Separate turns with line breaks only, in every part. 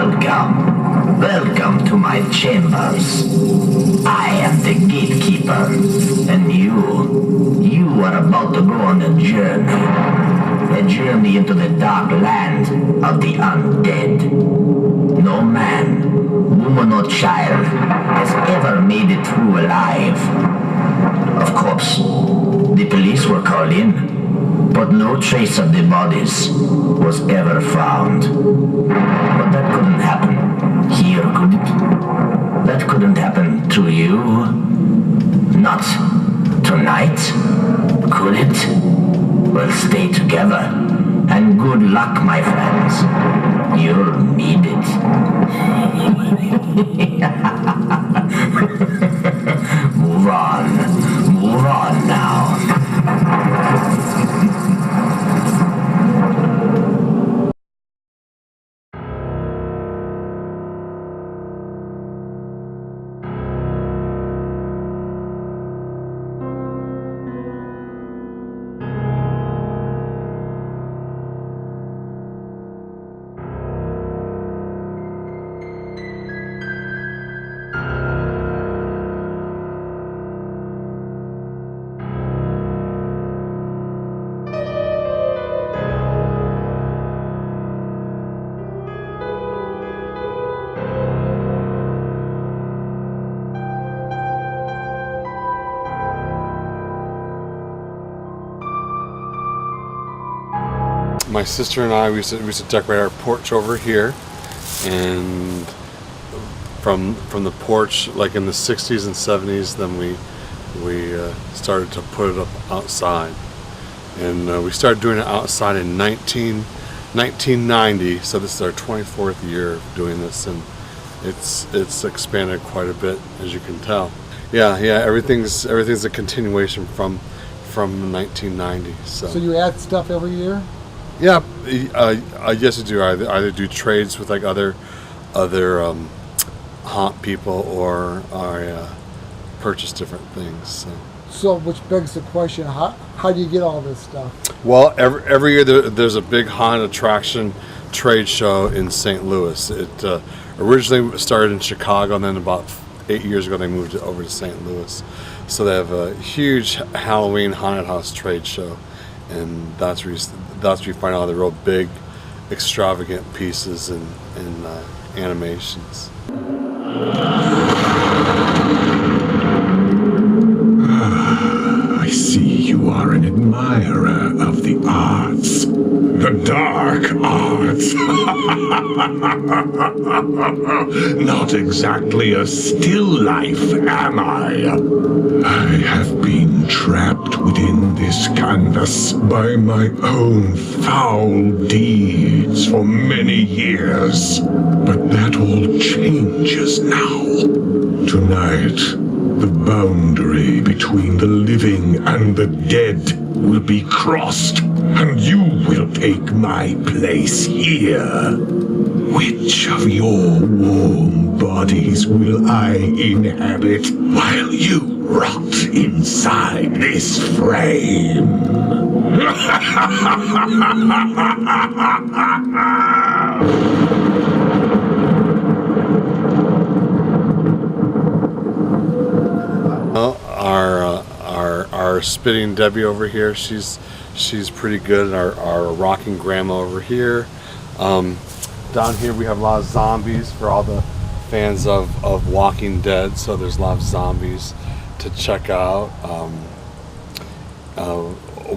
Welcome. Welcome to my chambers. I am the gatekeeper, and you are about to go on a journey. A journey into the dark land of the undead. No man, woman or child has ever made it through alive. Of course, the police were called in, but no trace of the bodies was ever found. But that couldn't happen here, could it? That couldn't happen to you. Not tonight, could it? Well, stay together, and good luck, my friends. You'll need it. Move on now.
My sister and I, we used to decorate our porch over here, and from the porch, like in the 60s and 70s, then we started to put it up outside, and we started doing it outside in 1990. So this is our 24th year of doing this, and it's expanded quite a bit, as you can tell. Yeah, everything's a continuation from 1990. So
you add stuff every year?
Yeah, yes, I do. I either do trades with like other haunt people, or I purchase different things.
So which begs the question: how do you get all this stuff?
Well, every year there's a big haunted attraction trade show in St. Louis. It originally started in Chicago, and then about 8 years ago they moved it over to St. Louis. So they have a huge Halloween haunted house trade show, and that's where you find all the real big, extravagant pieces and animations.
I see you are an admirer of the arts. The dark arts. Not exactly a still life, am I? I have been trapped within this canvas by my own foul deeds for many years. But that all changes now. Tonight, the boundary between the living and the dead will be crossed, and you will take my place here. Which of your warm bodies will I inhabit while you rot inside this frame?
Well, our spitting Debbie over here, she's pretty good. Our rocking grandma over here. Down here we have a lot of zombies for all the fans of Walking Dead. So there's a lot of zombies to check out.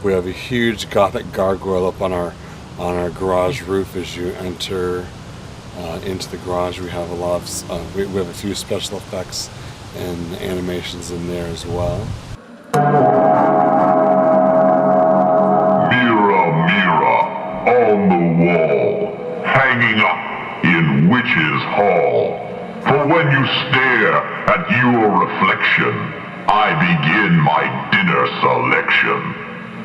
We have a huge gothic gargoyle up on our garage roof. As you enter into the garage, we have a lot of we have a few special effects and animations in there as well.
Mirror, mirror on the wall, hanging up in Witch's Hall. For when you stare at your reflection, I begin my dinner selection.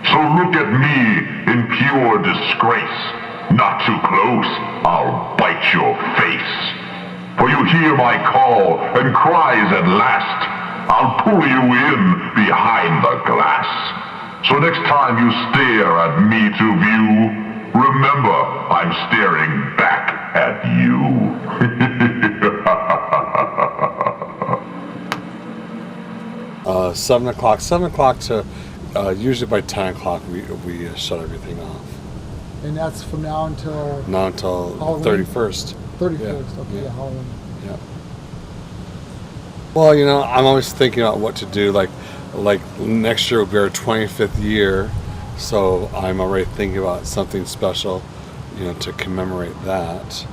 So look at me in pure disgrace. Not too close, I'll bite your face. For you hear my call and cries at last. I'll pull you in behind the glass. So next time you stare at me to view, remember I'm staring back at you.
7 o'clock. 7 o'clock to usually by 10 o'clock we shut everything off.
And that's from now until
Not until
Halloween?
31st.
31st.
Yeah.
Okay,
Yeah.
Halloween.
Yeah. Well, I'm always thinking about what to do. Like next year will be our 25th year, so I'm already thinking about something special, to commemorate that.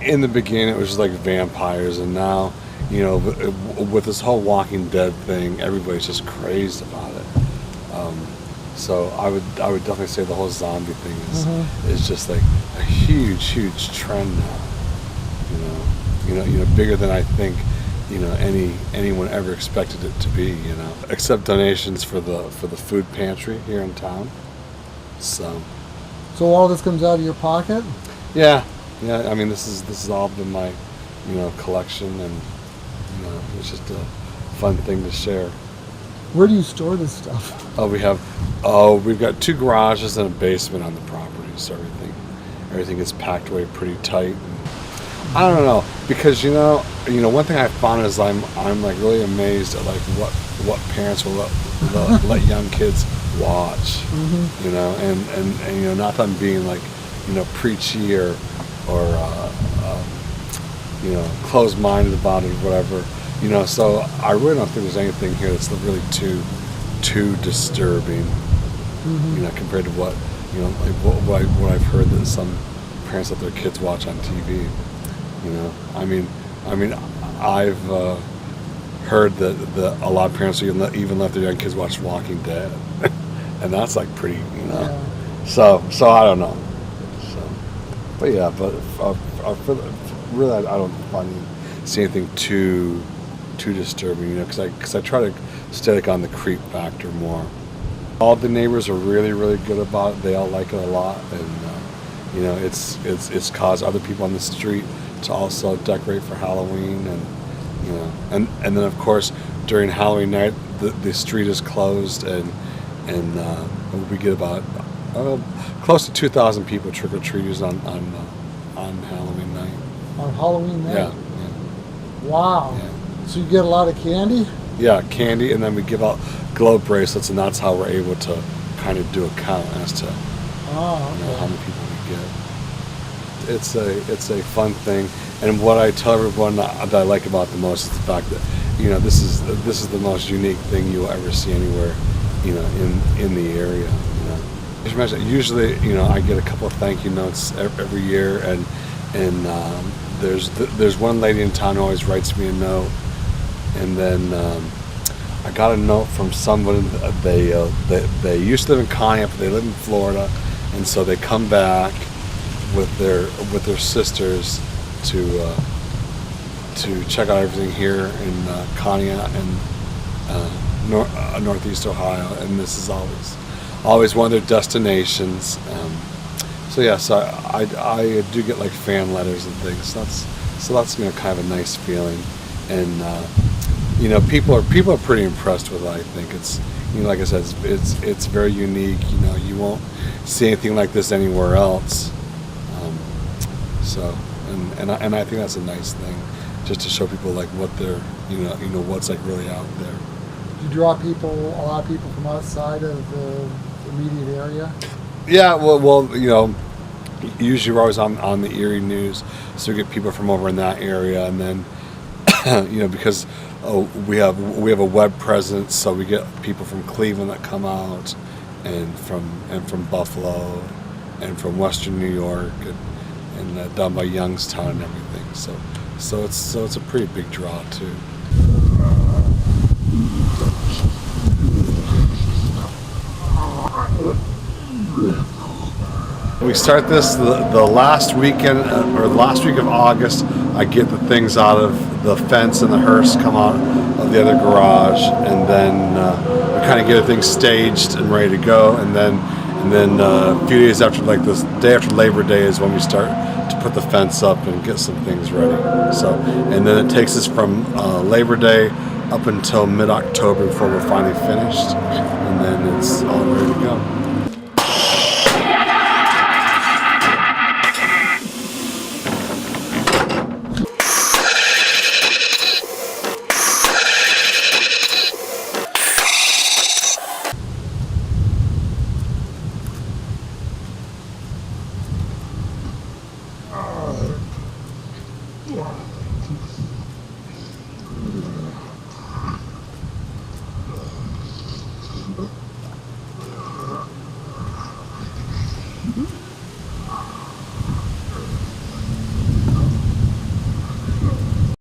In the beginning, it was just like vampires, and now, with this whole Walking Dead thing, everybody's just crazed about it. So I would definitely say the whole zombie thing is just like a huge trend now. Bigger than I think anyone ever expected it to be. Accept donations for the food pantry here in town. So
all this comes out of your pocket?
yeah. I mean, this is all been my collection, and it's just a fun thing to share.
Where do you store this stuff?
We've got 2 garages and a basement on the property, so everything is packed away pretty tight. And I don't know, because one thing I found is I'm like really amazed at like what parents will let young kids watch. And not that I'm being like preachy or closed-minded about it or whatever. So I really don't think there's anything here that's really too disturbing. Compared to what what I've heard that some parents let their kids watch on TV. I mean I've heard that a lot of parents even let their young kids watch Walking Dead, and that's like pretty,
Yeah.
So I don't know. But really, I don't see anything too disturbing, because I try to stay like on the creep factor more. All the neighbors are really, really good about it. They all like it a lot, and it's caused other people on the street to also decorate for Halloween, and then of course during Halloween night the street is closed, and we get about close to 2,000 people trick-or-treaters on Halloween night.
On Halloween night?
Yeah.
Wow.
Yeah.
So you get a lot of candy?
Yeah, candy, and then we give out glow bracelets, and that's how we're able to kind of do a count as to how many people we get. It's a fun thing, and what I tell everyone that I like about the most is the fact that this is the most unique thing you'll ever see anywhere, in the area. Usually, I get a couple of thank you notes every year, and there's one lady in town who always writes me a note, and then I got a note from somebody. They used to live in Conneaut, but they live in Florida, and so they come back with their sisters to check out everything here in Conneaut and Northeast Ohio, and this is always one of their destinations. So I do get like fan letters and things. So that's kind of a nice feeling, and people are pretty impressed with it. I think it's like I said, it's very unique. You won't see anything like this anywhere else. And I think that's a nice thing, just to show people like what they're what's like really out there.
Do you draw a lot of people from outside of the immediate area?
Yeah, well, usually we're always on the Erie News, so we get people from over in that area, and then because we have a web presence, so we get people from Cleveland that come out, and from Buffalo, and from Western New York, and down by Youngstown and everything. So it's a pretty big draw too. We start this the last weekend or last week of August. I get the things out of the fence and the hearse come out of the other garage, and then we kind of get everything staged and ready to go. And then a few days after, like the day after Labor Day, is when we start to put the fence up and get some things ready. So, and then it takes us from Labor Day up until mid-October before we're finally finished, and then it's all ready to go.